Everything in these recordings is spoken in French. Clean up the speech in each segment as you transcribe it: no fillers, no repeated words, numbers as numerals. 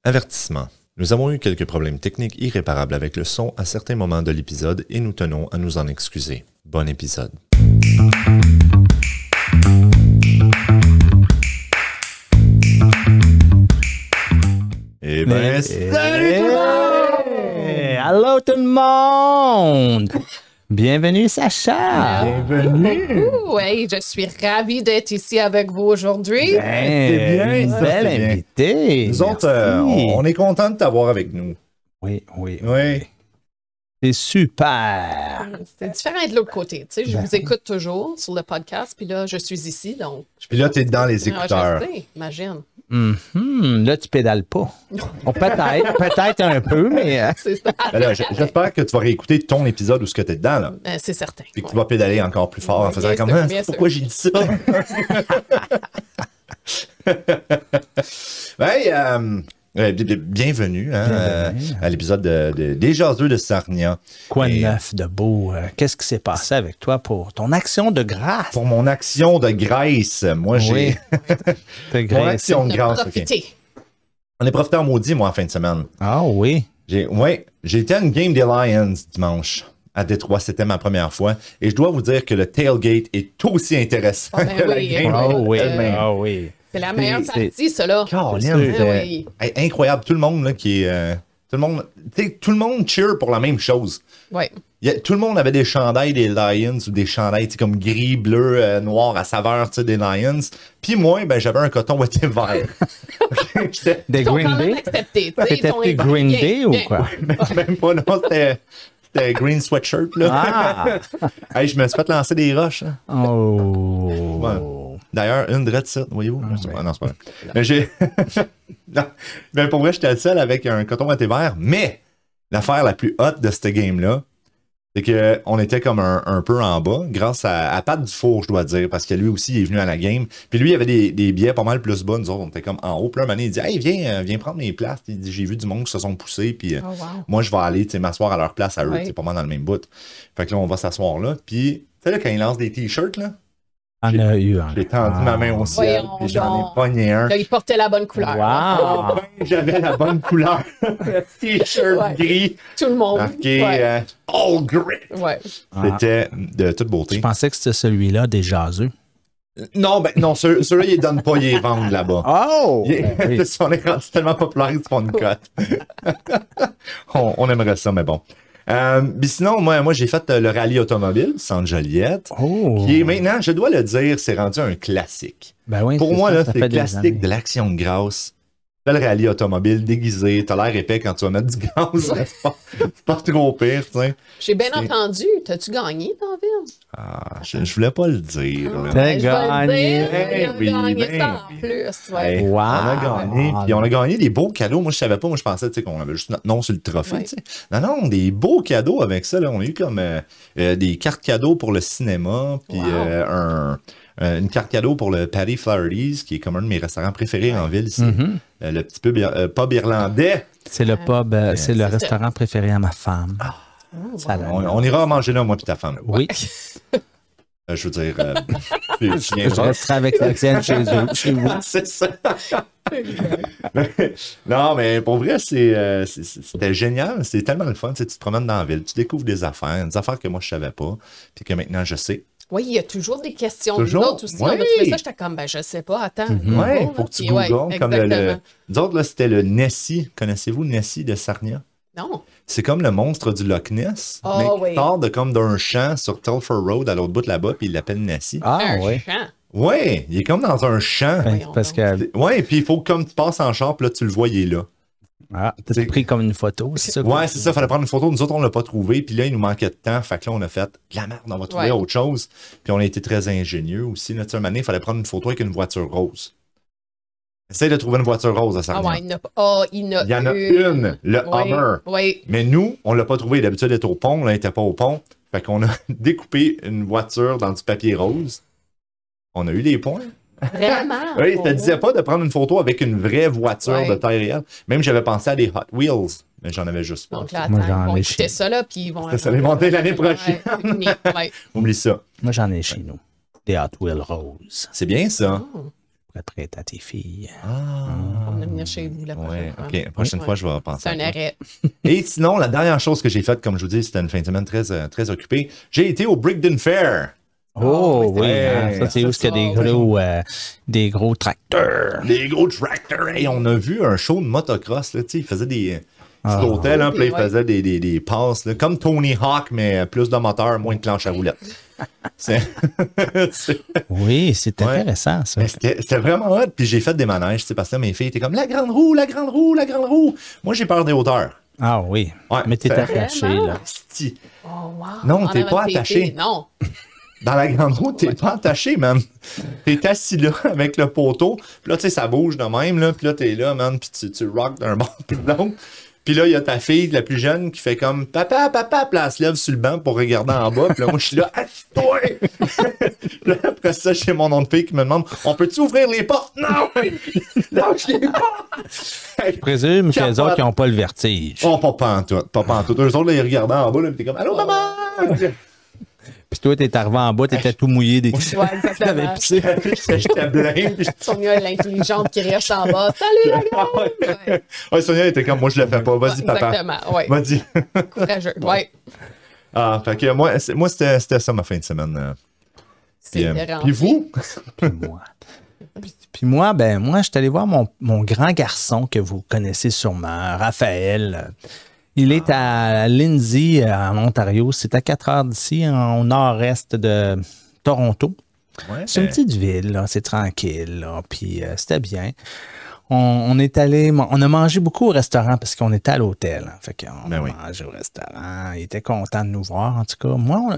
Avertissement. Nous avons eu quelques problèmes techniques irréparables avec le son à certains moments de l'épisode et nous tenons à nous en excuser. Bon épisode. Eh ben, salut tout le monde! Allô tout le monde! Bienvenue Sacha! Bienvenue! Oui, je suis ravie d'être ici avec vous aujourd'hui. C'est bien, ça, belle c'est bien. invitée! Nous autres, Merci. on est contents de t'avoir avec nous. Oui. Oui. C'est super! C'est différent de l'autre côté. Tu sais, je vous écoute toujours sur le podcast, puis là, je suis ici, donc... Puis là, t'es dans les écouteurs. Je sais, imagine. Là, tu pédales pas. Oh, peut-être un peu, mais... C'est ça. Ben là, j'espère que tu vas réécouter ton épisode où ce que t'es dedans, là. C'est certain. Puis que tu vas pédaler encore plus fort en Oui, faisant bien comme sûr, Ah, bien c'est pourquoi j'ai dit ça. Bienvenue, hein, à l'épisode des Jaseux de Sarnia. Quoi de Et neuf, de beau? Qu'est-ce qui s'est passé avec toi pour ton action de grâce? Pour mon action de grâce, moi j'ai. De Mon grâce. action de De grâce. ok. profiter. On est profité en maudit, moi, en fin de semaine. Ah oui. J'ai été à une game des Lions dimanche. À Détroit, c'était ma première fois. Et je dois vous dire que le tailgate est aussi intéressant Ah, ben que la oui, game. Ah oui. elle-même. Ah oui. C'est la meilleure C'est- partie, ça, là. Caroline, Ah oui. Hey, incroyable. Tout le monde là, qui est. Tout le monde cheer pour la même chose. Oui. Tout le monde avait des chandails des Lions ou des chandails tu sais, comme gris, bleu, noir à saveur tu sais, des Lions. Puis moi, ben, j'avais un coton ouaté vert. J'étais Des Ils sont Green quand même Day? acceptés, tu sais, ils C'était sont plus Green bien, Day ou bien. quoi? même pas, non, c'était green sweatshirt. Là. Ah! Hey, je me suis fait lancer des roches. Hein. Oh! Ouais. D'ailleurs, une drette ça, voyez-vous? Non, c'est pas vrai. Mais non, mais pour vrai, j'étais le seul avec un coton ouaté vert. Mais l'affaire la plus hot de cette game-là, c'est qu'on était comme un peu en bas, grâce à Pat Dufour, je dois dire, parce que lui aussi, il est venu à la game. Puis lui, il avait des billets pas mal plus bas. Nous autres, on était comme en haut. Puis là, un moment donné, il dit « Hey, viens prendre mes places. » Il dit « J'ai vu du monde qui se sont poussés. Puis Oh, wow. moi, je vais aller m'asseoir à leur place à eux. Ouais. C'est pas mal dans le même bout. » Fait que là, on va s'asseoir là. Puis, tu sais, là, quand ils lancent des t-shirts, là, On a eu un. j'ai tendu ma main au ciel. Voyons Puis j'en ai donc. pogné un. Là, ils portaient la bonne couleur. Wow! J'avais la bonne couleur. T-shirt Ouais. gris, Tout le monde. marqué Ouais. All Grit. Ouais. C'était de toute beauté. Je pensais que c'était celui-là des jaseux. Non, ceux-là, ils les donnent pas, ils les vendent là-bas. Oh! Ils sont tellement populaires, ils se font une cote. on aimerait ça, mais bon. Puis sinon, moi j'ai fait le rallye automobile, Centre Joliette, Oh! qui est maintenant, je dois le dire, c'est rendu un classique. Ben oui, Pour c'est moi, ça, là, ça c'est fait le des classique années. de l'action de grâce. Fais le rallye automobile déguisé, t'as l'air épais quand tu vas mettre du gaz, c'est pas trop pire, tu sais. J'ai bien C'est- entendu. T'as-tu gagné, David? Ah, je voulais pas le dire. là. T'as Je vais le gagné. dire, Oui, il a gagné ben ça en oui. plus. Ouais. Hey, Wow. On a gagné. Puis on a gagné des beaux cadeaux. Moi, je savais pas. Moi, je pensais tu sais, qu'on avait juste notre nom sur le trophée. Ouais. tu sais. Non, des beaux cadeaux avec ça. Là. On a eu comme des cartes cadeaux pour le cinéma. Puis Wow. une carte cadeau pour le Paddy Flaherty's, qui est comme un de mes restaurants préférés en ville ici. Le petit pub irlandais. C'est le pub, c'est le c'est restaurant préféré à ma femme. Oh, Ça wow. l'a- On ira manger là, moi et ta femme. Oui, Je veux dire, tu je viendras. resterai avec la tienne chez vous. C'est ça. Non, mais pour vrai, c'était génial. C'était tellement le fun. Tu sais, tu te promènes dans la ville, tu découvres des affaires que moi, je savais pas, puis que maintenant, je sais. Oui, il y a toujours des questions. Toujours, Nous autres aussi, ouais. on a trouvé ça, j'étais comme, ben, je sais pas, attends. Ouais, Google, faut que tu puis ouais, googles. Comme exactement. nous autres, là, c'était le Nessie. Connaissez-vous Nessie de Sarnia? Non. C'est comme le monstre du Loch Ness, Oh, mais qui oui. sort comme d'un champ sur Telfer Road à l'autre bout là-bas, puis il l'appelle Nessie. Ah Un oui. champ. Ouais, il est comme dans un champ. Ben, parce que Ouais, puis il faut que comme tu passes en char, puis là, tu le vois, il est là. t'as C'est- pris comme une photo, c'est ça? Ouais, c'est ça, fallait prendre une photo. Nous autres, on l'a pas trouvé. Puis là, il nous manquait de temps. Fait que là, on a fait de la merde, on va trouver Ouais. autre chose. Puis on a été très ingénieux aussi. Là, tu sais, un moment donné, il fallait prendre une photo avec une voiture rose. Essaye de trouver une voiture rose à Ah Sarnia. ouais, il y en a pas. Ah, il y Il y en a une, le Oui, Hummer. Oui. Mais nous, on l'a pas trouvé. D'habitude, elle était au pont. Là, elle était pas au pont. Fait qu'on a découpé une voiture dans du papier rose. On a eu des points. Vraiment. Oui, ça ne disait pas de prendre une photo avec une vraie voiture Ouais. de taille réelle. Même j'avais pensé à des Hot Wheels, mais j'en avais juste pas. Donc là, Moi, attends, j'en ils vont ai écouter chez- ça, là, puis ils vont... Ça va les monter l'année prochaine. Ouais. Oublie ça. Moi, j'en ai chez nous. Des Hot Wheels roses. C'est bien ça. Oh. pourrais te prêter à tes filles. On va venir chez vous la prochaine fois. OK. La prochaine fois, je vais penser C'est à un ça. arrêt. Et sinon, la dernière chose que j'ai faite, comme je vous dis, c'était une fin de semaine très occupée. J'ai été au Brickden Fair. Oh, oui. ouais, Hein, ça, c'est où il y a des gros tracteurs. Les gros tractors. Et on a vu un show de motocross. Là, il faisait des petits hôtels, hein, puis là, il faisait des passes. Là, comme Tony Hawk, mais plus de moteur, moins de planche à roulettes. Oui, c'est Ouais. intéressant, ça. Mais c'était vraiment hot. Puis j'ai fait des manèges, parce que là, mes filles étaient comme la grande roue, la grande roue, la grande roue. Moi, j'ai peur des hauteurs. Ah oui. Ouais, Mais t'es c'est- attaché, là. Asti. Oh, wow. Non, En t'es avant pas de tes attaché. pieds. Non. Dans la grande roue, t'es pas attaché, man. T'es assis là avec le poteau. Puis là, tu sais, ça bouge de même, là. Puis là, t'es là, man. Puis tu rock d'un bord puis de l'autre. Puis là, il y a ta fille, la plus jeune, qui fait comme papa, papa. Puis là, elle se lève sur le banc pour regarder en bas. Puis là, moi, je suis là, assis-toi. Puis là, après ça, chez mon nom de fille qui me demande on peut-tu ouvrir les portes? Non! Lâche les portes! Je présume que les Capote. autres, ils n'ont pas le vertige. Oh, pas pantoute, pas pantoute. Eux autres, là, ils regardaient en bas, là, puis t'es comme allô, maman! Puis toi, t'es arrivé en bas, t'étais tout mouillé des... Ouais, exactement. J'étais blême. puis Sonia, l'intelligente qui reste en bas. Salut, la grande! Ouais. Ouais, Sonia était comme, moi, je le fais pas. Vas-y, Ouais, papa. exactement, ouais. Vas-y. Courageux, ouais. Ah, fait que moi, c'était ça ma fin de semaine. C'est Puis, dérangeant. puis vous? Puis moi, je suis allé voir mon grand garçon que vous connaissez sûrement, Raphaël. Il est à Lindsay, en Ontario. C'est à 4 heures d'ici, au nord-est de Toronto. Ouais, C'est une petite ville, là, c'est tranquille, là, puis c'était bien. On est allé, on a mangé beaucoup au restaurant parce qu'on était à l'hôtel. Hein, fait qu'on a mangé au restaurant. Il était content de nous voir, en tout cas. Moi,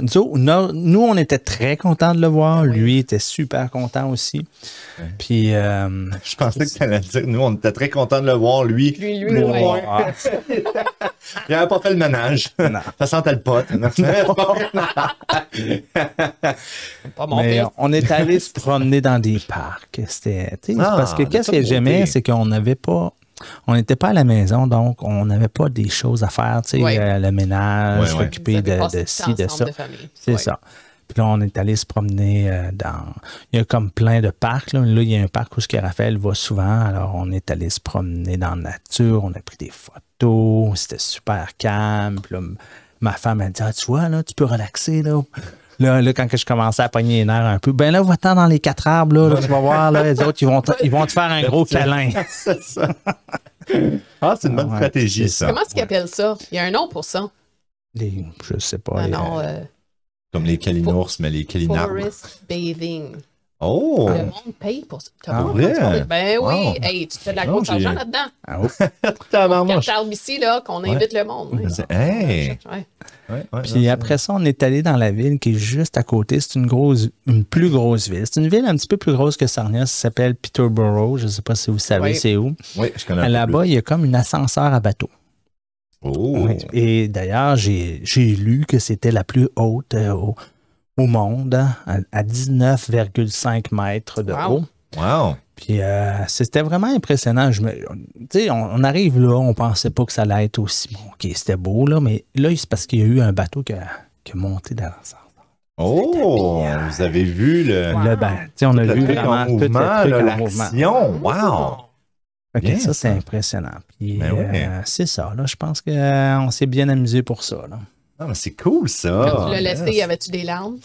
nous, on était très contents de le voir. Lui était super content aussi. Puis, je pensais que tu allais dire, nous, on était très contents de le voir, lui. Lui, Ouais. ouais. Il n'avait pas fait le ménage. Non. Ça sentait le pote. Pas mon mais fils. on est allé se promener dans des parcs. C'était, tu sais, Ah, parce que de qu'est-ce toute que j'aimais, beauté. c'est qu'on n'avait pas. On n'était pas à la maison, donc on n'avait pas des choses à faire, tu sais, Ouais. le ménage, Ouais. s'occuper Vous avez de passé du ci, temps de ensemble ça. de famille. C'est Ouais. ça. Puis là, on est allé se promener dans... Il y a comme plein de parcs. Là, il y a un parc où Raphaël va souvent. Alors, on est allé se promener dans la nature. On a pris des photos. C'était super calme. Puis là, ma femme, elle dit, ah, tu vois, là, tu peux relaxer, là. Là, quand que je commençais à pogner les nerfs un peu, ben là, va-t'en dans les 4 arbres, là, tu vas voir, là, les autres, ils vont te faire un gros câlin. C'est ça. Ah, c'est une bonne Ouais, stratégie, c'est ça. Comment est-ce qu'ils appellent ça? Il y a un nom pour ça. Je sais pas. Ah non, Comme les calinours, mais les calinards. forest bathing. Oh! Le monde paye pour ça. T'as Ah, pas vrai? entendu parler? Ben oui. Wow. Hey, tu fais de la Non, grosse j'ai- argent là-dedans. Ah, oh. Tabarnouche. Charles ici, là, qu'on invite le monde. Oui. Hey! Ouais. Ouais, Puis après ça, on est allé dans la ville qui est juste à côté. C'est une plus grosse ville. C'est une ville un petit peu plus grosse que Sarnia. Ça s'appelle Peterborough. Je ne sais pas si vous savez Oui. c'est où. Oui, je connais un peu Là-bas, il y a comme une ascenseur à bateau. plus. Oh! Et d'ailleurs, j'ai lu que c'était la plus haute au monde, hein, à 19,5 mètres de Wow. haut. Wow! Puis c'était vraiment impressionnant. Tu sais, on arrive là, on pensait pas que ça allait être aussi bon. OK, c'était beau, là, mais là, c'est parce qu'il y a eu un bateau qui a monté dans l'ascenseur. Oh! Vous avez vu le Là, ben, tu sais, on a le vu truc vraiment en tout le mouvement, truc là, en mouvement. l'action. Wow! Fait que Bien, ça, c'est ça. impressionnant. Puis Ben ouais. c'est ça, là. Je pense qu'on s'est bien amusé pour ça, là. Ah, mais c'est cool, ça! Quand tu l'as laissé, Yes. y avait-tu des larmes?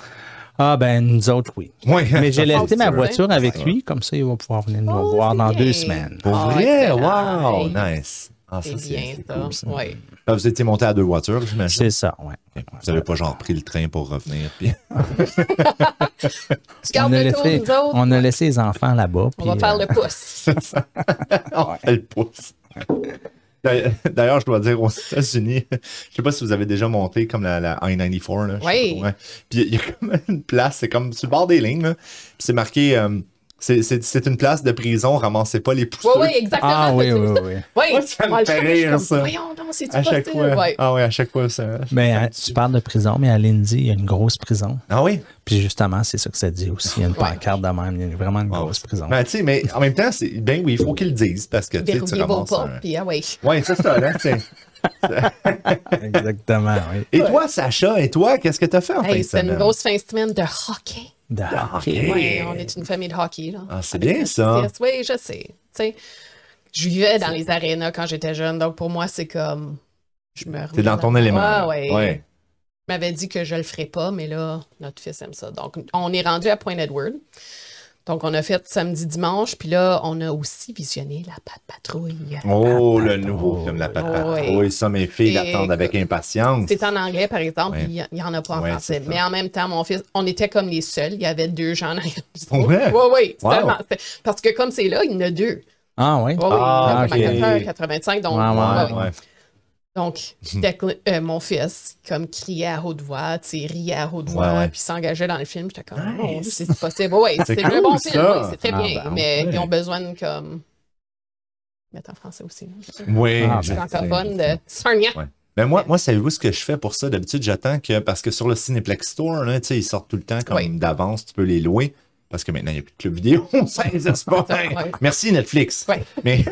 Ah, ben, nous autres, oui. Oui. Mais j'ai laissé ma sûr, voiture hein? avec lui, comme ça, il va pouvoir venir nous Oh, voir c'est dans bien. 2 semaines. Pour Ah, vrai? excellent. Wow! Hey. Nice! Ah, C'est bien, c'est ça. cool, ça. Ouais. Là, vous étiez monté à 2 voitures, j'imagine? C'est ça, oui. Ok. Vous n'avez pas genre pris le train pour revenir. Puis... Tu gardes le tour, nous autres? on a laissé les enfants là-bas. On va puis, faire le pouce. Elle pousse. D'ailleurs, je dois dire, aux États-Unis, je sais pas si vous avez déjà monté comme la I-94. Là, je sais Oui. pas, ouais. Puis il y a comme une place, c'est comme sur le bord des lignes. Là, puis c'est marqué, c'est une place de prison, ramassez pas les pousseux. Oui, oui, exactement. Ah oui, oui, oui. Oui, Moi, ça me moi, le fait chien, je suis rire, comme, ça. Voyons donc, c'est-tu À chaque possible? fois. Ouais. Ah oui, à chaque fois, ça. Mais tu parles de prison, mais à Lindsay, il y a une grosse prison. Ah oui? Puis justement, c'est ça que ça dit aussi. Il y a une Ouais. pancarte de même. Il y a vraiment une Wow. grosse prison. Ben, tu sais, mais en même temps, ben oui, il faut qu'ils le disent parce que tu sais, tu Verrouillez vos ramasses pas, un... puis ah oui. Ouais, c'est ça, là, tu sais. Exactement, oui. Et toi, Sacha, et toi, qu'est-ce que t'as fait en fin Hey, de c'était semaine? une grosse fin de semaine de hockey. OK. Oui, on est une famille de hockey. Là, Ah, c'est avec bien notre ça. fils. Oui, je sais. Tu sais, je vivais dans les arénas quand j'étais jeune, donc pour moi, c'est comme... Je me T'es dans ton élément. là. Ouais. Ouais. Je m'avais dit que je le ferais pas, mais là, notre fils aime ça. Donc, on est rendu à Point Edward. Donc, on a fait samedi, dimanche, puis là, on a aussi visionné La Patte Patrouille. Oh, le nouveau film La Patte Oui. Patrouille. Ça, mes filles Et- l'attendent avec impatience. C'est en anglais, par exemple, Ouais. puis il n'y en a pas en Ouais, français. c'est ça. Mais en même temps, mon fils, on était comme les seuls. Il y avait 2 gens dans le Pour vrai? Oui. Wow. Parce que comme c'est là, il y en a 2. Ah oui? Oui, Ah, il y en a comme à ok. 4h85. Donc, Ouais. Donc, mon fils, comme criait à haute voix, tu sais, riait à haute voix, Ouais. puis s'engageait dans le film. J'étais comme, Nice. oh, c'est possible. Oui, C'est c'est cool, un bon ça. film, oui, c'est très Ah, bien. ben, mais ouais. ils ont besoin de, comme, mettre en français aussi. Oui. Ah, Je ben, suis francophone de Sarnia. Ouais. Ben moi, savez-vous ce que je fais pour ça? D'habitude, j'attends que, parce que sur le Cineplex Store, là, tu sais, ils sortent tout le temps comme Oui. d'avance, tu peux les louer. Parce que maintenant, il n'y a plus de club vidéo. Ça n'existe pas. Ouais. Merci Netflix. Ouais. Mais,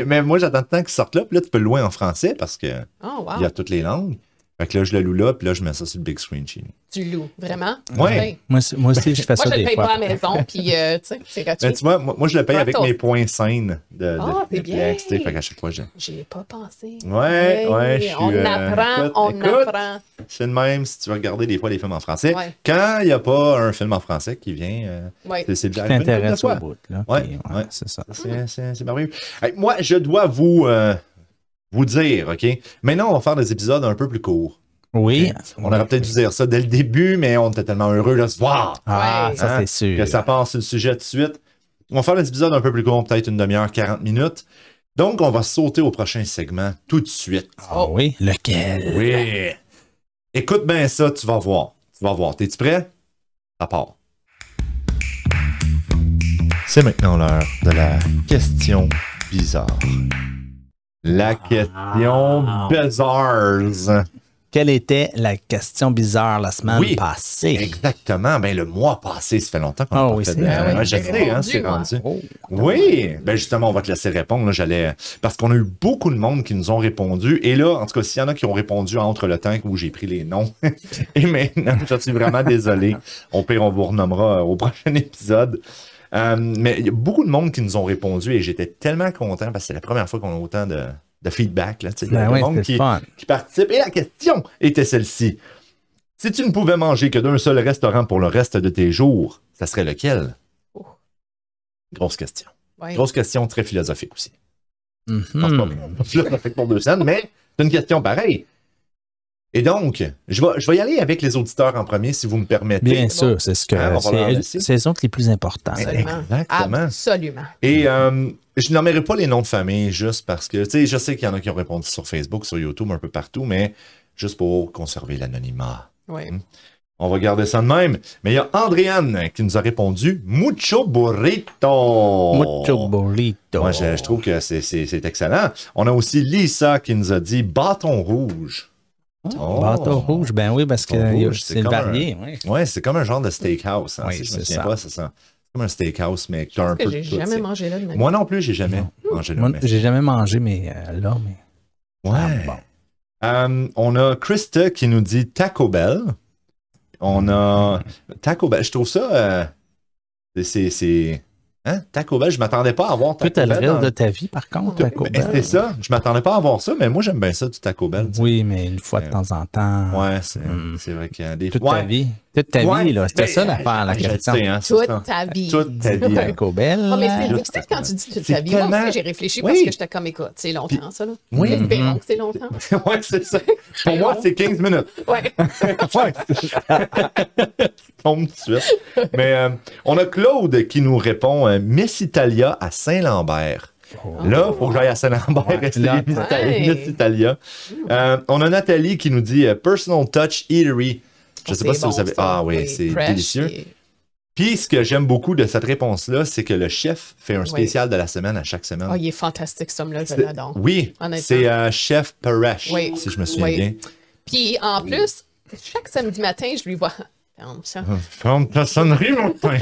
mais moi, j'attends le temps qu'ils sortent là. Puis là, tu peux le louer en français parce qu'il Oh, y a wow. toutes les langues. Fait que là, je le loue là, puis là, je mets ça sur le big screen chez nous. Tu loues, vraiment? Ouais. Moi aussi, je fais Moi, ça je le des paye fois. pas à la maison, puis, tu sais, c'est gratuit. Mais tu vois, moi, je le paye avec Gratos. mes points scènes de Ah, c'est Netflix. tu sais, bien. Fait qu'à chaque fois, J'y ai pas pensé. Ouais, je suis, On apprend, on écoute, apprend. c'est le même si tu veux regarder des fois des films en français. Ouais. Quand il n'y a pas un film en français qui vient, Ouais. c'est déjà Qui arrivé une couple de t'intéresse fois. au bout. Là, Ouais, puis, ouais. c'est ça. C'est merveilleux. Hey, moi, je dois vous dire, OK? Maintenant, on va faire des épisodes un peu plus courts. Oui. On aurait peut-être dû dire ça dès le début, mais on était tellement heureux de se voir. Ah, Ouais. ça, Hein, c'est sûr. Que ça passe sur le sujet tout de suite. On va faire des épisodes un peu plus courts, peut-être une demi-heure, 40 minutes. Donc, on va sauter au prochain segment tout de suite. Ah oui, lequel? Oui. Écoute bien ça, tu vas voir. Tu vas voir. T'es-tu prêt? Ça part. C'est maintenant l'heure de la question bizarre. La question bizarre. Quelle était la question bizarre la semaine Oui. passée? Exactement. Ben, le mois passé, ça fait longtemps qu'on Ah a pas oui, fait c'est de... vrai. Ouais, je J'ai sais, hein, répondu, c'est moi. rendu. Oh. Oui, ben justement, on va te laisser répondre. Là, parce qu'on a eu beaucoup de monde qui nous ont répondu. Et là, en tout cas, s'il y en a qui ont répondu entre le temps où j'ai pris les noms et maintenant, je suis vraiment désolé. Au pire, on vous renommera au prochain épisode. Mais il y a beaucoup de monde qui nous ont répondu et j'étais tellement content parce que c'est la première fois qu'on a autant de feedback. Là, il y a Ben du oui, monde c'est le fun. qui participe. Et la question était celle-ci. Si tu ne pouvais manger que d'un seul restaurant pour le reste de tes jours, ça serait lequel? Oh. Grosse question. Ouais. Grosse question très philosophique aussi. Mhm. Non, c'est pas philosophique pour 2 cents, mais c'est une question pareille. Et donc, je vais y aller avec les auditeurs en premier, si vous me permettez. Bien sûr, c'est ce que Hein, on va leur laisser. c'est les autres les plus importants. Absolument. Exactement. Absolument. Et je nommerai pas les noms de famille juste parce que, tu sais, je sais qu'il y en a qui ont répondu sur Facebook, sur YouTube, un peu partout, mais juste pour conserver l'anonymat. Oui. On va garder ça de même. Mais il y a Andréane qui nous a répondu Mucho burrito. Mucho burrito. Moi, je trouve que c'est excellent. On a aussi Lisa qui nous a dit bâton rouge. Oh. Bâton rouge, ben oui, parce que Bâton rouge, c'est c'est comme varié. Oui. Ouais, c'est comme un genre de steakhouse. Hein, Oui, si je me c'est souviens ça. pas, c'est ça. C'est comme un steakhouse, mais qui a un Que peu j'ai de tout. jamais t'sais. mangé là de ma vie. Moi non plus, j'ai jamais mangé là. Moi, mais- j'ai jamais mangé, mais là, mais. Ouais. Ah, bon. On a Krista qui nous dit Taco Bell. On a Taco Bell. Je trouve ça. C'est. Hein? Taco Bell, je m'attendais pas à avoir Toi, Taco t'as le Bell. rire de ta vie, par contre, Taco Ben, Bell. c'est ça. Je m'attendais pas à avoir ça, mais moi, j'aime bien ça, du Taco Bell. t'sais. Oui, mais une fois de temps en temps. Ouais, Hmm. c'est vrai qu'il y a des Toute ouais. ta vie. Toute ta Ouais. vie, là. C'était Ben, ça l'affaire, la je le question. sais, hein, c'est Toute ça. ta vie. Toute ta vie. hein. Taco Bell. Ah, mais c'est Juste difficile ça. quand tu dis toute C'est ta vie. Moi tellement- aussi, j'ai réfléchi Oui. parce que j'étais comme, écoute, c'est longtemps, ça, là. Oui. Ça fait long que c'est longtemps. Ouais, c'est ça. Pour moi, c'est 15 minutes. Ouais. Ouais. Tombe tout de suite. Mais on a Claude qui nous répond Miss Italia à Saint-Lambert. Là, il faut que j'aille à Saint-Lambert essayer là, Miss Italia. On a Nathalie qui nous dit Personal Touch Eatery. Je ne sais pas si C'est vous bon, savez. ça. Ah oui, c'est fresh délicieux. et- Puis, ce que j'aime beaucoup de cette réponse-là, c'est que le chef fait un spécial de la semaine à chaque semaine. Ah, il est fantastique, ce homme-là, je C'est- l'adore. Oui, Honnêtement. c'est Chef Paresh, Oui. si je me souviens Oui. bien. Puis, en plus, chaque samedi matin, je lui vois... Ferme ça. Ferme ta sonnerie, mon pain.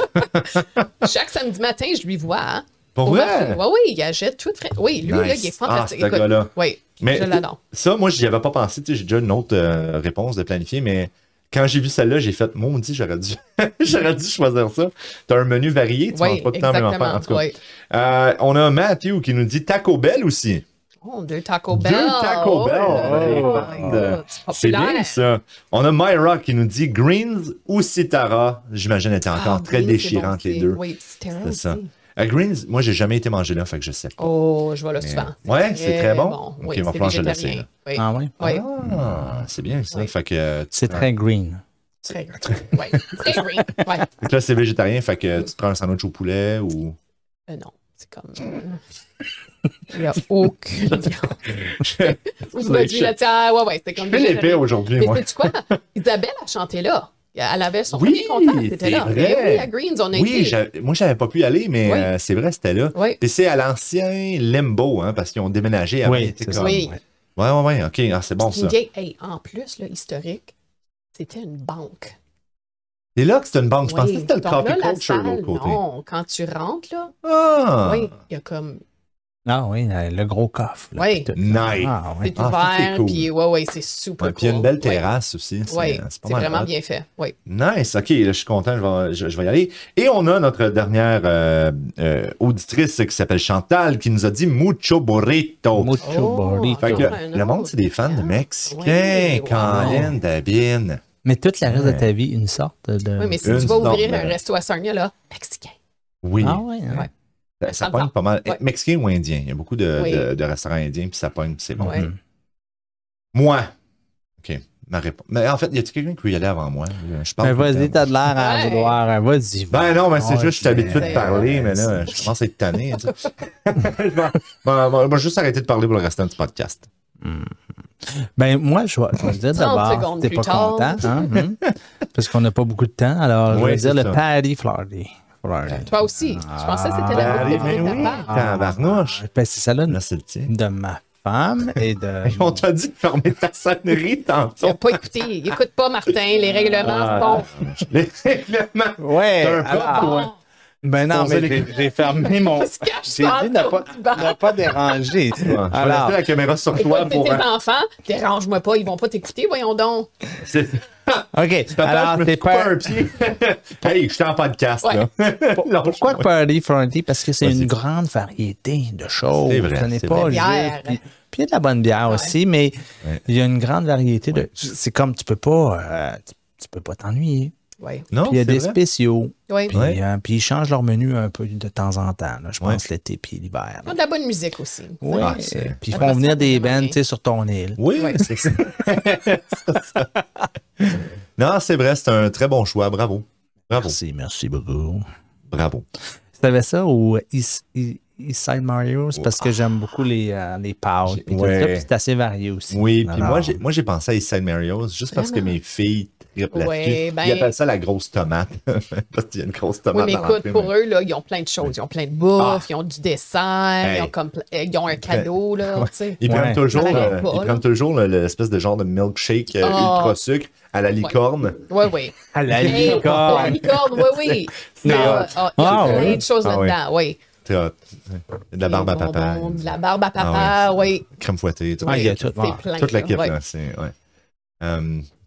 Chaque samedi matin, je lui vois. Hein, Pour au vrai? marché. Oui, oui, il achète tout frais. Oui, lui, là, Nice. il est fantastique. Ah, ce gars-là. Oui, Mais je l'adore. ça, moi, j'y avais pas pensé. Tu sais, j'ai déjà une autre réponse de planifier, mais quand j'ai vu celle-là, j'ai fait, maudit, j'aurais dû choisir ça. T'as un menu varié, tu manges pas tout le temps la même affaire. En tout cas. Oui. On a Matthew qui nous dit Taco Bell aussi. Oh, 2 Taco Bell. 2 Taco Bell. Oh, C'est bien ça. On a Myra qui nous dit Greens ou Citara. J'imagine qu'elle était encore très déchirante, les deux. Oui, Citara C'est aussi. ça. Greens, moi, j'ai jamais été mangé là, fait que je sais pas. Oh, je vais là souvent. Ouais, c'est très bon. Oui, Ok, va c'est falloir que je végétarien. l'essaye. Oui. Ah oui? Oui. Ah, c'est bien ça. Oui. Fait que, C'est très green. Très green. Oui. Très green. Ouais. fait que là, c'est végétarien, fait que tu te prends un sandwich au poulet ou. Non, c'est comme. Il n'y a aucune viande. Je me dis, là, tiens, ouais, c'est comme. Je fais l'épée aujourd'hui, Mais moi. sais-tu quoi? Isabelle a chanté là. Elle avait son Oui, premier contact, c'était c'est là. vrai. Mais oui, à Greens, on a Oui, été. moi, j'avais pas pu y aller, mais Oui. c'est vrai, c'était là. Oui. Puis c'est à l'ancien Limbo, hein, parce qu'ils ont déménagé avant. Oui, c'était c'est ça. comme- Oui. Ouais, OK, ah, c'est bon C'est ça. une vieille. Hey, en plus, là, historique, c'était une banque. C'est là que c'était une banque. Je pensais que c'était le Donc coffee là, la culture de salle, l'autre côté. non, quand tu rentres, là, Ah! oui, il y a comme. Ah oui, le gros coffre. là, Oui. puis tout. Nice. Ah oui. C'est Ah, ça, c'est ouvert, cool. puis ouais, c'est super Ouais, puis il y a une cool. belle Ouais. terrasse aussi. Oui, pas c'est mal vraiment hot. bien fait. Oui. Nice, OK, là, je suis content, je vais y aller. Et on a notre dernière auditrice qui s'appelle Chantal qui nous a dit Mucho Burrito. Mucho Oh, burrito. Fait que encore un le monde, autre. c'est des fans de Ah, Mexicains. oui, Colin, Dabine. Mais toute la reste Ouais. de ta vie, une sorte de... Oui, mais si Une tu vas ouvrir sorte un de- resto à Sarnia, là, mexicain. Oui. Ah oui, hein? Ouais. Ça Ça me pogne tente. pas mal. Ouais. Mexicain ou indien. Il y a beaucoup de, Oui. de restaurants indiens, puis ça pogne, c'est bon. Ouais. Mhm. Moi. OK. Ma réponse. Mais en fait, y a-t-il quelqu'un qui veut y aller avant moi? Je parle Mais tout le vas-y, temps. t'as de l'air à Ouais. vouloir. Vas-y. Ben non, mais c'est juste que je suis habitué de c'est- parler, mais là, je commence à être tanné. Tu sais. Je vais juste arrêter de parler pour le restant du podcast. Ben, moi, je vais te dire 30 d'abord, secondes t'es plus pas tard. content, hein? Parce qu'on n'a pas beaucoup de temps. Alors, je Oui, vais dire c'est le ça. Patty Flordy. Toi aussi. Je pensais que c'était la Ben, bouffe mais de oui, papa. tabarnouche. Ben, c'est celle-là Là, c'est le tien. de ma femme et de... On t'a dit de fermer ta sonnerie Il tantôt. n'a pas écouté. Il écoute pas, Martin. Les règlements sont. Les règlements. Ouais, T'as un propre, alors- toi. Ben non, Posez mais les- j'ai fermé mon... Il se cache J'ai ça dit en ne pas déranger. Je vais Alors, laisser la caméra sur toi Écoute, pour. tes enfants, dérange-moi pas, ils vont pas t'écouter, voyons donc. C'est- OK. Papa, Alors, je me t'es suis coupé pas... un pied. Hey, je suis en podcast, là. Pourquoi Lâche-moi. Party Flordy? Parce que c'est Vas-y. une grande variété de choses. C'est vrai, Ce n'est c'est pas vrai. juste... Bière. Puis il y a de la bonne bière aussi, mais Ouais. il y a une grande variété de... C'est comme, tu peux pas t'ennuyer. Oui. Non, Puis il y a c'est des vrai. spéciaux. Oui. Puis, Ouais. puis ils changent leur menu un peu de temps en temps. Là. Je pense l'été puis l'hiver. Ils ont de la bonne musique aussi. Oui. Ah, c'est- Puis ils Ça font passe venir des vraiment bands bien. tu sais, sur ton île. Oui, Ouais. c'est ça. C'est ça. Non, c'est vrai, c'est un très bon choix. Bravo. Bravo. Merci beaucoup. Bravo. Tu savais ça ou Eastside Mario? C'est parce que j'aime beaucoup les pâtes. Puis tout Ouais. ça, puis c'est assez varié aussi. Oui, puis Alors, moi, j'ai pensé à Eastside Mario's juste parce que Vraiment? mes filles triplent Ouais, là-dessus. ben- Ils appellent ça la grosse tomate. Parce qu'il y a une grosse tomate Oui, mais dans écoute, l'entrée, pour mais- eux, là, ils ont plein de choses. Ils ont plein de bouffe, Ah. ils ont du dessert, Hey. ils ont un cadeau, là, tu sais. Ils Ouais. prennent toujours, Ça arrête pas, ils là. prennent toujours l'espèce de genre de milkshake Ah. ultra sucre à la licorne. Oui, oui. à la Hey, La licorne. licorne, oui, oui. C'est Ah, hot. il y a Ah, plein oui. de choses Ah, oui. là-dedans, oui. Très hot. De la barbe à Des papa. bonbons, de la barbe à papa, Ah oui. Crème fouettée. Tout, Ah, il y a tout. C'est Ah, plein. toute la là, kit, ouais. là.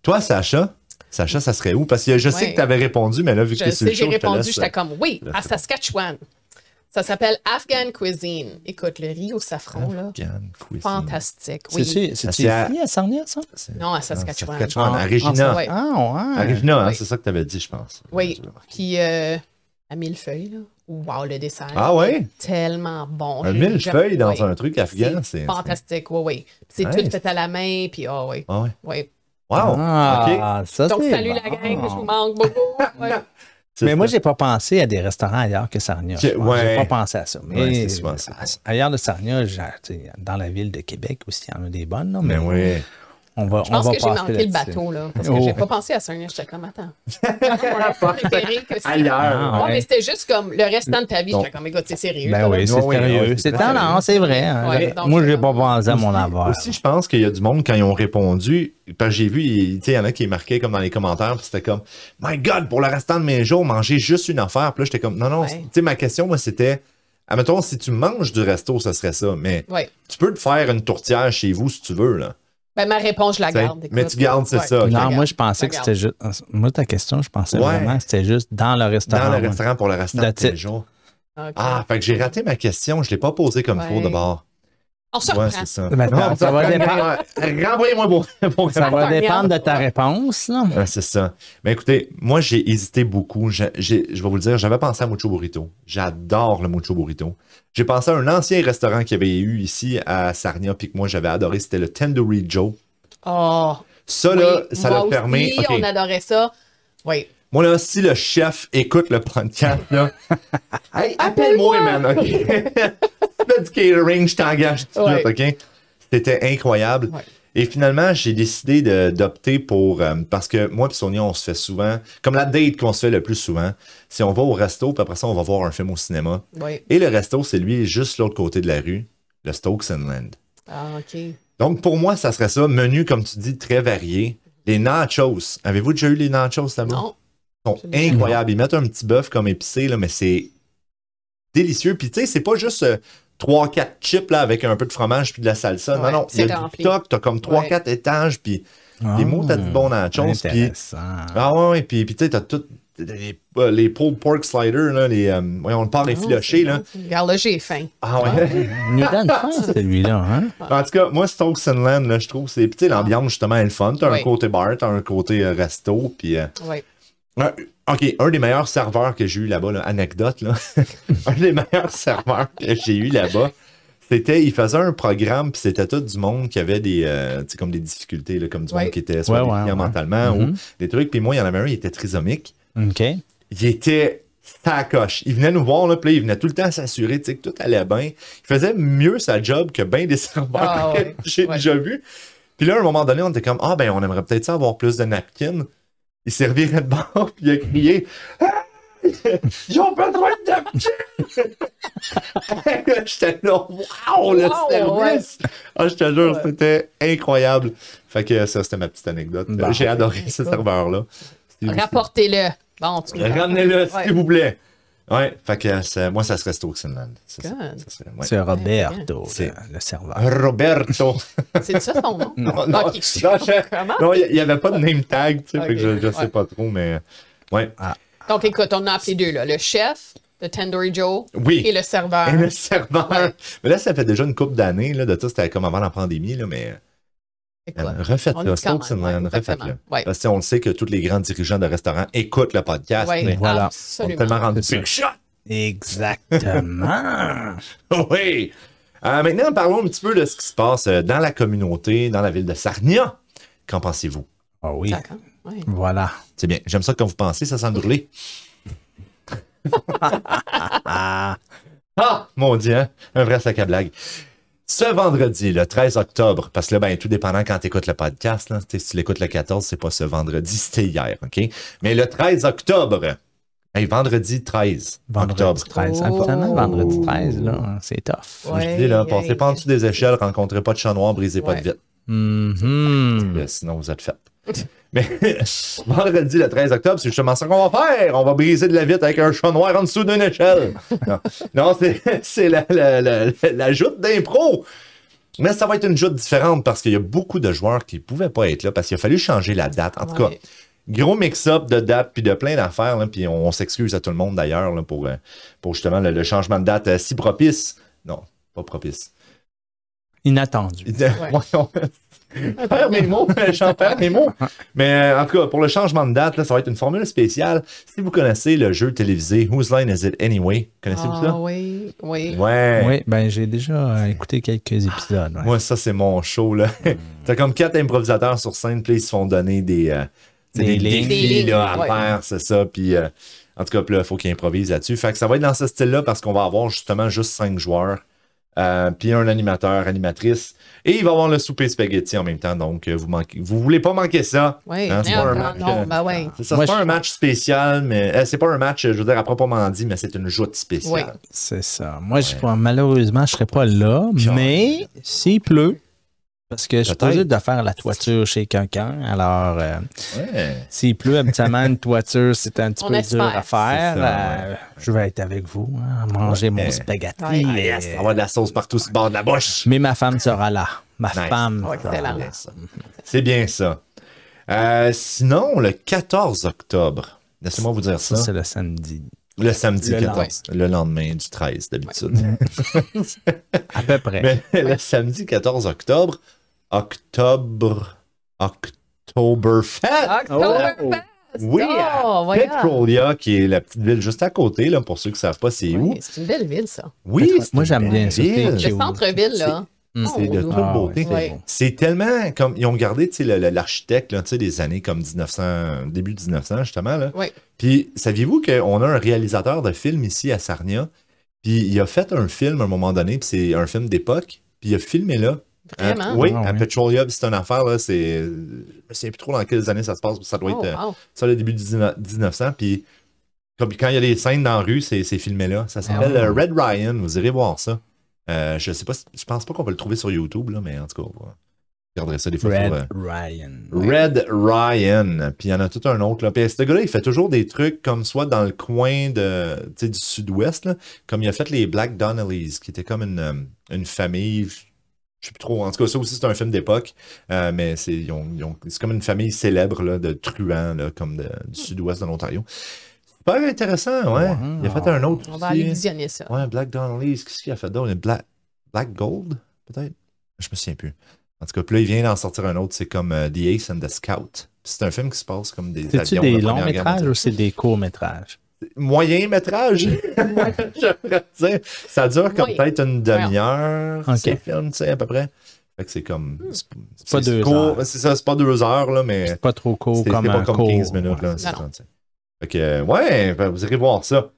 Toi, Sacha, ça serait où? Parce que je sais Ouais. que tu avais répondu, mais là, vu que Je tu es sur sais, le j'ai show, je te répondu, laisse. j'étais comme oui, à Saskatchewan. Ça s'appelle Afghan Cuisine. Écoute, le riz au safran, là, Afghan cuisine. fantastique. Oui. C'est-tu C'est à- ici à Sarnia, ça? Non, à Saskatchewan. Saskatchewan, Ah, à Regina. ouais. Ah, ouais. À Regina, hein, Oui. c'est ça que tu avais dit, je pense. Oui. Puis à millefeuille, là. Wow, le dessert. Ah ouais? Tellement bon. Un J'ai millefeuille dans ouais. un truc afghan, c'est... fantastique, oui, oui. C'est Nice. tout fait à la main, puis ah oui, Ah ouais. oui. Wow! OK. Ah, ça, Donc, c'est salut bon. la gang, je vous manque beaucoup. Ouais. C'est Mais ça. moi, j'ai pas pensé à des restaurants ailleurs que Sarnia. J'ai- J'ai ouais. pas pensé à ça. Mais Ouais, c'est souvent ça. ailleurs de Sarnia, tu sais, dans la ville de Québec aussi, il y en a des bonnes. Là, mais Mais oui. on va, Je pense on va que j'ai passer manqué le là-dessus. bateau, là. Parce que Oh. j'ai pas pensé à ça. J'étais comme, attends. Préféré que ça. Ailleurs. Ah, Ouais, ouais. mais c'était juste comme le restant de ta vie. Donc- J'étais comme, écoute, c'est sérieux. Ben là. oui, c'est Oui, oui, sérieux. oui, C'est c'est vrai. non, c'est vrai. hein. Ouais, donc, Moi, j'ai c'est pas comme- pensé à mon avoir. Aussi, je pense qu'il y a du monde, quand ils ont répondu, parce que j'ai vu, tu sais, il y en a qui marquaient comme dans les commentaires, puis c'était comme, My God, pour le restant de mes jours, manger juste une affaire. Puis là, j'étais comme, non, Ouais. tu sais, ma question, moi, c'était, admettons, si tu manges du resto, ce serait ça, mais Ouais. tu peux te faire une tourtière chez vous si tu veux, là. Ben, ma réponse, je la T'sais, garde. mais écoute. tu gardes, c'est ça. je ok. la Non, garde. moi, je pensais Je que la c'était juste. Moi, ta question, je pensais vraiment que c'était juste dans le restaurant. Dans le moi. restaurant pour le restant de That's tes it. jours. garde. OK. Ah, fait que j'ai raté ma question. Je l'ai pas posée comme il faut Ouais. d'abord. On se Ouais, reprend. c'est ça. Ben, attends, Non, ça va dépendre. Renvoyez-moi pour Ça va Première. dépendre de ta réponse, là. C'est ça. Mais écoutez, moi, j'ai hésité beaucoup. Je vais vous le dire, j'avais pensé à Mucho Burrito. J'adore le Mucho Burrito. J'ai pensé à un ancien restaurant qu'il y avait eu ici à Sarnia, puis que moi, j'avais adoré. C'était le Tandoori Joe. Oh. Ça, Oui, là, ça moi l'a fermé. aussi, OK. on adorait ça. Oui. Moi, là, si le chef écoute le podcast, là, hey, appelle-moi, man, OK? Si tu fais du catering, je t'engage tout de suite, OK? C'était incroyable. Ouais. Et finalement, j'ai décidé d'opter pour... parce que moi et Sonia, on se fait souvent... Comme la date qu'on se fait le plus souvent, c'est on va au resto, puis après ça, on va voir un film au cinéma. Oui. Et le resto, c'est lui, juste l'autre côté de la rue, le Stokes Land. Ah, OK. Donc, pour moi, ça serait ça. Menu, comme tu dis, très varié. Les nachos. Avez-vous déjà eu les nachos là-bas? Non. Ils sont incroyables. Ils mettent un petit bœuf comme épicé, là, mais c'est délicieux. Puis, tu sais, c'est pas juste 3-4 chips là, avec un peu de fromage puis de la salsa. Ouais, non, il y c'est a rempli. du toc. T'as comme 3-4 étages. Puis, les mots, t'as du bon nachos. Puis, Intéressant. ah ouais, puis tu sais, t'as tout. Les pulled pork sliders, là, voyons, le porc effiloché, là. Regarde, là, j'ai faim. Ah ouais. Il nous donne faim, celui-là, hein? En tout cas, moi, Stokes Land, là, je trouve, c'est. Puis, tu sais, l'ambiance, justement, est le fun. T'as un Oui. côté bar, t'as un côté resto, puis. Oui. OK, un des meilleurs serveurs que j'ai eu là-bas, là, anecdote, là. Un des meilleurs serveurs que j'ai eu là-bas, il faisait un programme, puis c'était tout du monde qui avait des, tu sais, comme des difficultés, là, comme du monde qui était soit déficient mentalement ou des trucs. Puis moi, il y en avait un, il était trisomique. OK. Il était sacoche. Il venait nous voir, là, puis là, il venait tout le temps s'assurer, tu sais, que tout allait bien. Il faisait mieux sa job que bien des serveurs que j'ai déjà vus. Puis là, à un moment donné, on était comme, ah, ben, on aimerait peut-être ça avoir plus de napkins. Il servirait de bord, puis il a crié, ils ont pas droit de napkins! J'étais là, wow, le service! Ah, je te jure, c'était incroyable. Fait que ça, c'était ma petite anecdote. Bon, j'ai adoré ce serveur-là. Rapportez-le. Bon, tu Ramenez-le, s'il vous plaît. Ouais, fait que moi, ça serait Stokes Land. C'est ça. C'est Roberto, C'est le serveur. Roberto. C'est ça ton nom? Non, Ok. Comment? non, il n'y avait pas de name tag, tu sais, fait que Ok. je sais pas trop, mais ouais. Donc, écoute, on a appelé deux, là. Le chef, le Tandoori Joe Oui. et le serveur. Et le serveur. Ouais. Mais là, ça fait déjà une couple d'années, là, de ça, c'était comme avant la pandémie, là, mais Écoute, on refaites-le, dit quand Stokes même, Land, exactement. refaites-le. Ouais. Parce qu'on le sait que tous les grands dirigeants de restaurants écoutent le podcast, Ouais, mais voilà. on est absolument. tellement rendus C'est ça. big shot. Exactement. Oui. Maintenant, parlons un petit peu de ce qui se passe dans la communauté, dans la ville de Sarnia. Qu'en pensez-vous? Ah oui. D'accord. Ouais. Voilà. C'est bien. J'aime ça quand vous pensez, ça sent brûler. Ah, mon Dieu, hein? Un vrai sac à blague. Ce vendredi, le 13 octobre, parce que là, ben, tout dépendant quand tu écoutes le podcast, là, si tu l'écoutes le 14, c'est pas ce vendredi, c'était hier, OK? Mais le 13 octobre, vendredi 13 Vendredi octobre. 13. Oh. Absolument, vendredi 13, là, c'est tough. Ouais. Je dis, là, passez pas en dessous des échelles, rencontrez pas de chat noir, brisez pas de vitre. Mhm. Sinon, vous êtes fait. Mais vendredi, le 13 octobre, c'est justement ça qu'on va faire. On va briser de la vitre avec un chat noir en dessous d'une échelle. Non, c'est la joute d'impro. Mais ça va être une joute différente parce qu'il y a beaucoup de joueurs qui ne pouvaient pas être là parce qu'il a fallu changer la date. En tout cas, gros mix-up de date puis de plein d'affaires. Là, puis on s'excuse à tout le monde d'ailleurs là, pour justement le changement de date si propice. Non, pas propice. Inattendu. Perds mes mots, j'en perds mes mots. Mais en tout cas, pour le changement de date, là, ça va être une formule spéciale. Si vous connaissez le jeu télévisé Whose Line Is It Anyway? Connaissez-vous ça? Oui, oui. Ouais. Oui, ben j'ai déjà écouté quelques épisodes. Ouais. Moi, ça, c'est mon show. Là. T'as comme 4 improvisateurs sur scène, puis ils se font donner des lignes. défis là, à Ouais. faire, c'est ça. Puis en tout cas, puis là, il faut qu'ils improvisent là-dessus. Fait que ça va être dans ce style-là parce qu'on va avoir justement juste 5 joueurs. Puis un animateur, animatrice. Et il va y avoir le souper spaghetti en même temps. Donc, vous voulez pas manquer ça. Oui, Hein, c'est pas un non, match, non, ben ouais. c'est ça, Moi, c'est pas je- un match spécial, mais c'est pas un match, je veux dire, à proprement dit, mais c'est une joute spéciale. Oui. C'est ça. Moi, malheureusement, je ne serai pas là, mais s'il pleut, parce que je suis Peut-être. obligé de faire la toiture chez quelqu'un. Alors, Ouais. s'il pleut, habituellement, une toiture, c'est un petit On peu espère. dur à faire. C'est ça, Je vais être avec vous, hein, à manger mon Ouais. spaghetti. Ouais. Ah, yes, on va de la sauce partout sur le bord de la bouche. Mais ma femme sera là. Ma Nice. femme. Oh, excellent. bien ça. C'est bien ça. Sinon, le 14 octobre, laissez-moi vous dire Ça, ça. c'est le samedi. Le samedi Le 14, le lendemain du 13 d'habitude. À peu près. Mais le samedi 14 octobre, Oktoberfest. Oktoberfest! Oui, Oh, voyons. Petrolia, qui est la petite ville juste à côté, là, pour ceux qui ne savent pas c'est où. Oui, c'est une belle ville, ça. Oui, c'est Moi, une j'aime bien belle ça. ville. Le centre-ville, là. C'est de Oh, toute beauté. ouais. C'est tellement comme ils ont gardé l'architecte là, des années comme 1900, début 1900 justement. Là. Oui. Puis saviez-vous qu'on a un réalisateur de film ici à Sarnia? Puis il a fait un film à un moment donné, puis c'est un film d'époque, puis il a filmé là. Vraiment? Oui, Ah, à oui. Petrolia, puis c'est une affaire, là, c'est. Je ne sais plus trop dans quelles années ça se passe, ça doit Oh, être wow. ça le début du 1900. Puis comme quand il y a des scènes dans la rue, c'est filmé là. Ça s'appelle Ah. Red Ryan, vous irez voir ça. Je sais pas, je pense pas qu'on peut le trouver sur YouTube, là, mais en tout cas, vous regarderez ça des fois. Red sur, Ryan. Red Ryan. Puis il y en a tout un autre. Là. Puis ce gars-là, il fait toujours des trucs comme soit dans le coin du sud-ouest, là, comme il a fait les Black Donnellys, qui était comme une famille. Je sais plus trop. En tout cas, ça aussi, c'est un film d'époque. Mais c'est comme une famille célèbre là, de truands, là, comme du sud-ouest de l'Ontario. Super intéressant, ouais. Wow. Il a fait un autre. On va aussi. aller visionner ça. Ouais, Black Donnellys. Qu'est-ce qu'il a fait d'autre? Black Gold, peut-être? Je me souviens plus. En tout cas, puis là, il vient d'en sortir un autre. C'est comme The Ace and the Scout. Puis c'est un film qui se passe comme des C'est-tu avions. des de la longs Première Guerre métrages mondiale. ou c'est des courts métrages? Moyen métrage? J'aimerais dire. Ça dure comme Oui. peut-être une demi-heure, Ok. ce film, tu sais, à peu près. Fait que c'est comme... C'est pas 2 court. heures. C'est ça, c'est pas 2 heures, là, mais... C'est pas trop court C'est comme pas un comme court. 15 minutes, là. Ouais. c'est Non, ça, tu sais. Fait que, ouais, ben, vous irez voir ça.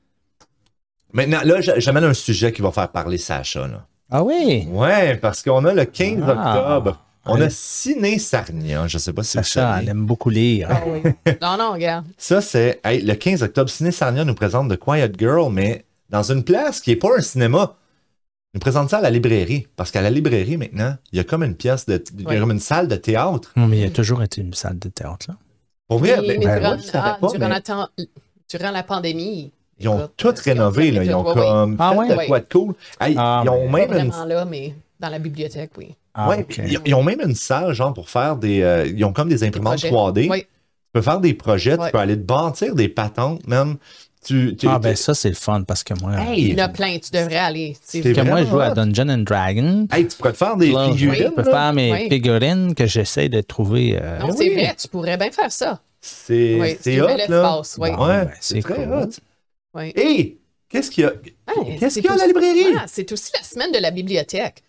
Maintenant, là, j'amène un sujet qui va faire parler Sacha, là. Ah oui? Ouais, parce qu'on a le 15 Ah. octobre. On Ouais. a Ciné Sarnia. Je sais pas si vous Sacha, savez. elle aime beaucoup lire. Ah oui. Non, regarde. Ça, c'est hey, le 15 octobre. Ciné Sarnia nous présente The Quiet Girl, mais dans une place qui n'est pas un cinéma. Il nous présente ça à la librairie. Parce qu'à la librairie, maintenant, il y a comme une pièce il y a comme une salle de théâtre. Non, mais il y a toujours été une salle de théâtre, là. Pour vrai, Mais ben, durant, moi, je savais pas, mais durant la pandémie, ils ont écoute, tout rénové. Là. Ils ont comme Ah fait ouais? de quoi de cool. Hey, Ah, ils ont mais- pas même une vraiment là, mais dans la bibliothèque, oui. Ah, ouais, ok. ils ont même une salle, genre, pour faire des. Ils ont comme des imprimantes projets. 3D. Oui. Tu peux faire des projets, Ouais. tu peux aller te bâtir des patentes, même. Ben ça, c'est le fun parce que moi... Hey, Il y en a plein, tu devrais aller. C'est Parce que moi, je joue à vraiment Dungeons and Dragons. hey, tu pourrais te faire des Là, figurines. je peux là. faire mes Oui. figurines que j'essaie de trouver. Non, Ben c'est oui. vrai, tu pourrais bien faire ça. C'est Oui, c'est un hot, bel là. espace, oui. Bon, Ouais, ben, c'est c'est très cool. hot. Oui. Hey, qu'est-ce qu'il y a? Hey, Qu'est-ce c'est qu'il y a à la aussi- librairie? Ah, c'est aussi la semaine de la bibliothèque.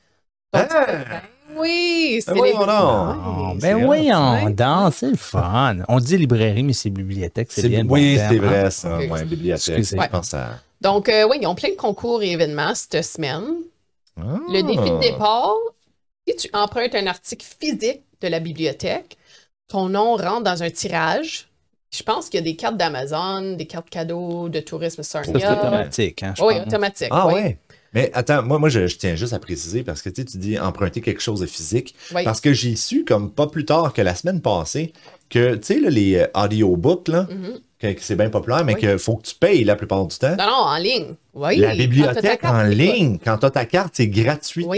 Donc, Ah! oui, c'est Ben voyons donc. Ah, Oui, ben c'est oui, on Ouais. danse, c'est le fun. On dit librairie, mais c'est bibliothèque, c'est bien. le bon Oui, terme, c'est hein. vrai, ça. Ok. Ouais, bibliothèque. Excusez. Je pense à... Donc, oui, ils ont plein de concours et événements cette semaine. Ah. Le défi de départ, si tu empruntes un article physique de la bibliothèque, ton nom rentre dans un tirage. Je pense qu'il y a des cartes d'Amazon, des cartes cadeaux de Tourisme Ça, c'est Sarnia. automatique, hein, je Oui, pense. automatique. Ah oui. ouais. Mais attends, moi je tiens juste à préciser parce que tu dis emprunter quelque chose de physique. Oui. Parce que j'ai su, comme pas plus tard que la semaine passée, que tu sais, là, les audiobooks, là, Mhm. que c'est bien populaire, mais Oui. qu'il faut que tu payes la plupart du temps. Non, non, en ligne. Oui. La Quand t'as ta bibliothèque carte, en écoute, ligne, quand tu as ta carte, c'est gratuit. Oui.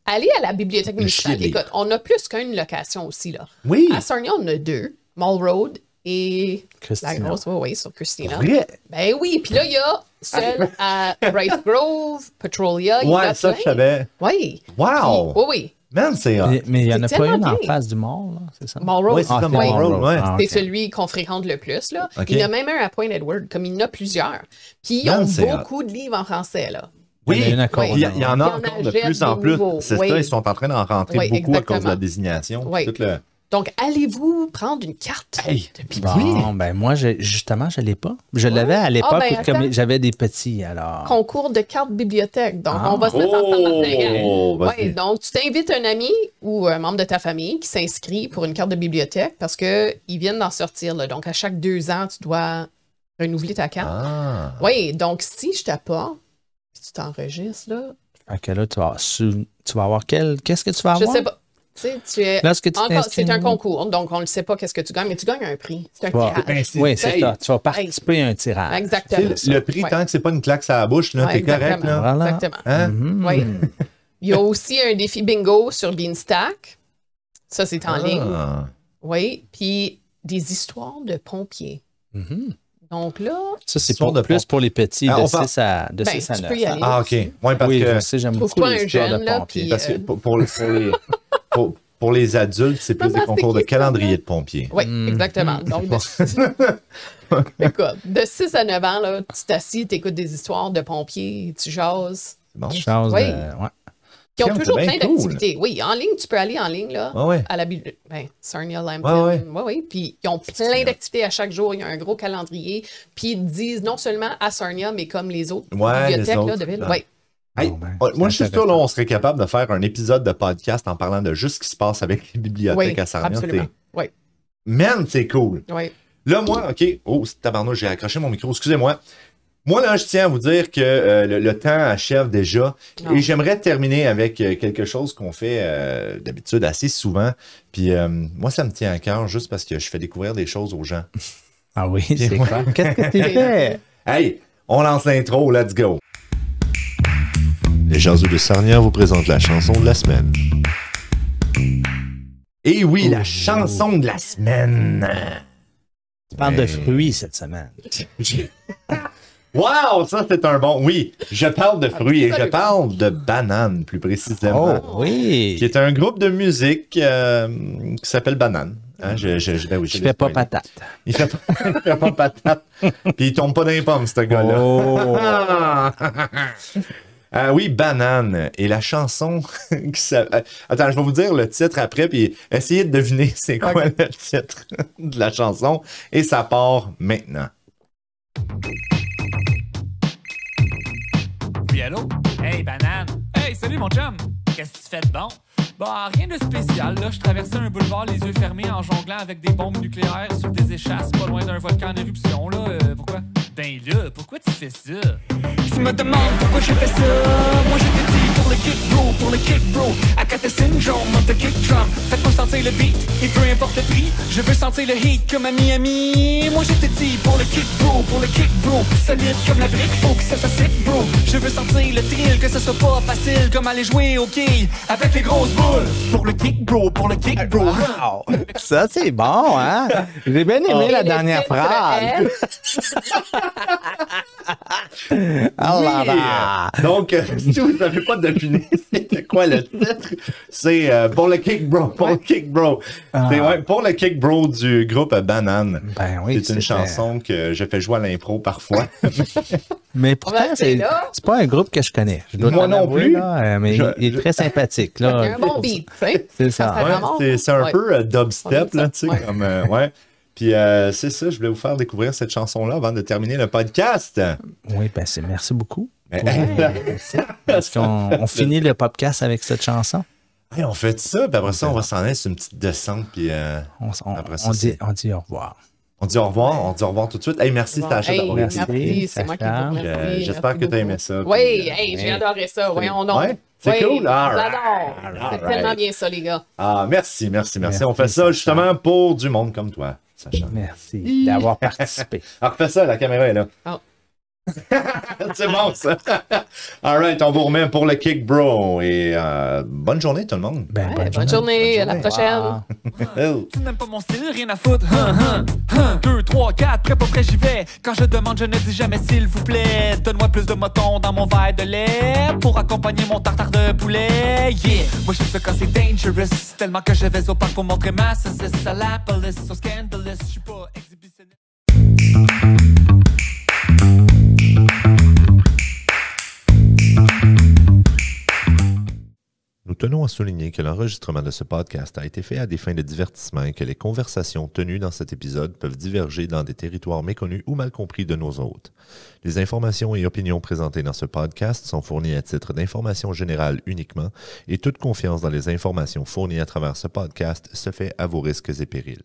Allez à la bibliothèque municipale. chier de Écoute, on a plus qu'une location aussi, là. Oui, À Sarnia, on a 2. Mall Road et Christina. la grosse, oui, sur Christina. pour vrai. Ben oui, puis là, il y a celle à Rice Grove, Petrolia. il y en Ouais, a ça, plein. je savais. Oui. Wow! Puis- oui, oui. Man, c'est hot. Mais il n'y en a C'est pas une tellement en bien. face du mall, là, c'est ça? Mall Road, Ouais, c'est Ah, ça, c'est Mall Mall Road, Road. ouais. Ah, c'est ok. celui qu'on fréquente le plus. Là. Ok. Il y en a même un à Point Edward, comme il y en a plusieurs. Puis ils Man, ont c'est beaucoup de livres en français. Là. Oui, Il y en a une à Corona. il y en a Il y en encore de achète plus en des plus. nouveaux. C'est Oui. ça, ils sont en train d'en rentrer Oui, beaucoup à cause de la exactement. désignation. Oui. Tout le... Donc, allez-vous prendre une carte Hey, de bibliothèque? Bon, ben moi, justement, je ne l'ai pas. Je l'avais à l'époque, Ah, ben, comme attends. j'avais des petits, alors... Concours de cartes bibliothèque. Donc, Ah. on va se mettre ensemble dans un gang. Oh, vas-y. Ouais, donc, tu t'invites un ami ou un membre de ta famille qui s'inscrit pour une carte de bibliothèque parce qu'ils viennent d'en sortir. Là. Donc, à chaque 2 ans, tu dois renouveler ta carte. Ah. Oui, donc si je t'ai pas, puis tu t'enregistres, là, Fait que là, tu vas avoir qu'est-ce que tu vas je avoir? sais pas. Tu sais, tu es. Lorsque tu Encore, t'inscris, c'est un concours, donc on ne sait pas qu'est-ce que tu gagnes, mais tu gagnes un prix. C'est un Tu vas- tirage. Oui, c'est Hey, ça. Tu vas participer à un tirage. tu Exactement. sais, le prix, Ouais. tant que c'est pas une claque à la bouche, là, Ouais, t'es correct. exactement. Là. Voilà. Exactement. Hein? Mhm. Oui. Il y a aussi un défi bingo sur Beanstack. Ça, c'est en ligne. Oui. Puis des histoires de pompiers. Donc là... Ça, c'est plus pour les petits de 6 à 9. Tu peux y aller. Ah, OK. Ouais, parce oui, que... je sais, j'aime beaucoup les histoires de pompiers. Parce que pour les adultes, c'est plus des concours de calendrier de pompiers. Oui, exactement. Donc, écoute, de 6 à 9 ans, là, tu t'assis, tu écoutes des histoires de pompiers, tu jases. C'est bon. Oui. Ouais. Qui ont toujours plein cool. d'activités. Oui, en ligne, tu peux aller en ligne, là, à la bibliothèque. Ben, Sarnia Lambton. Oui. Puis, ils ont plein d'activités à chaque jour. Il y a un gros calendrier. Puis, ils disent non seulement à Sarnia, mais comme les autres bibliothèques là, de ville. Oui. Hey, moi, je suis sûr, là, on serait capable de faire un épisode de podcast en parlant de juste ce qui se passe avec les bibliothèques à Sarnia. Absolument. Oui. Man, c'est cool. Oui. Là, moi, OK. Oh, c'est tabarnouche, j'ai accroché mon micro. Excusez-moi. Moi, là, je tiens à vous dire que le temps achève déjà. Et j'aimerais terminer avec quelque chose qu'on fait d'habitude assez souvent. Puis moi, ça me tient à cœur juste parce que je fais découvrir des choses aux gens. Ah oui, c'est clair. Qu'est-ce que tu fais? Hey, on lance l'intro. Let's go. Les jaseux de Sarnia vous présentent la chanson de la semaine. Et oui, la chanson de la semaine. Tu parles de fruits cette semaine. Wow, ça c'est un bon... Oui, je parle de fruits et je parle de Banane, plus précisément. Oh, oui. Qui est un groupe de musique qui s'appelle Banane. Hein, je fais pas patate. Il fait pas patate. Puis il tombe pas dans les pommes, ce gars-là. Oh. Oui, Banane. Et la chanson qui s'appelle... Attends, je vais vous dire le titre après, puis essayez de deviner c'est quoi le titre de la chanson. Et ça part maintenant. Oui, allô? Hey, Banane! Hey, salut mon chum! Qu'est-ce que tu fais de bon? Bah, rien de spécial, là. Je traversais un boulevard les yeux fermés en jonglant avec des bombes nucléaires sur des échasses pas loin d'un volcan en éruption, là. Pourquoi? Ben là, pourquoi tu fais ça? Tu me demandes pourquoi j'ai fait ça? Moi, je te dis pour le kick, bro. Akata syndrome, on the kick drum. Faites-moi sentir le beat, et peu importe le prix. Je veux sentir le heat comme à Miami. Moi, je te dis pour le kick, bro. Solide comme la brique, faut que ça soit sick, bro. Je veux sentir le thrill, que ce soit pas facile comme aller jouer au quilles avec les grosses boules. Pour le kick, bro. Wow. Ça, c'est bon, hein? J'ai bien aimé la dernière phrase. Oh là là. Donc, si vous n'avez pas deviné c'était quoi le titre, c'est pour le kick, bro. Pour le kick, bro. C'est pour le kick, bro du groupe Banane. Ben oui, c'est une chanson que je fais jouer à l'impro parfois. Mais pourtant, c'est pas un groupe que je connais. Moi non plus. Là, mais il est très sympathique. Là. Il y a un bon beat, tu sais. C'est ça. C'est un peu dubstep, là, tu sais, comme, ouais. Puis c'est ça, je voulais vous faire découvrir cette chanson-là avant de terminer le podcast. Oui, ben merci beaucoup. Est-ce qu'on finit le podcast avec cette chanson? Hey, on fait ça, puis après ça, on va s'en aller sur une petite descente, puis on dit au revoir. On dit au revoir tout de suite. Hey, merci, Sacha. Merci, c'est moi qui vous remercie. J'espère que tu as aimé ça. Oui, j'ai adoré ça. Voyons donc. C'est cool. J'adore. C'est tellement bien ça, les gars. Ah, merci. On fait ça justement pour du monde comme toi, Sacha. Merci d'avoir participé. Alors, fais ça, la caméra est là. Oh. C'est bon, ça. All right, on vous remet pour le kick, bro. Et bonne journée, tout le monde. Bonne journée. À la prochaine. Tu n'aimes pas mon style, rien à foutre. 2, 3, 4, prêt, pas prêt, j'y vais. Quand je demande, je ne dis jamais s'il vous plaît. Donne-moi plus de moton dans mon verre de lait pour accompagner mon tartare de poulet. Yeah, moi j'aime ça quand c'est dangerous. Tellement que je vais au parc pour montrer ma saucisse à la police. So scandalous, je suis pas exhibitionniste. Nous tenons à souligner que l'enregistrement de ce podcast a été fait à des fins de divertissement et que les conversations tenues dans cet épisode peuvent diverger dans des territoires méconnus ou mal compris de nos hôtes. Les informations et opinions présentées dans ce podcast sont fournies à titre d'information générale uniquement et toute confiance dans les informations fournies à travers ce podcast se fait à vos risques et périls.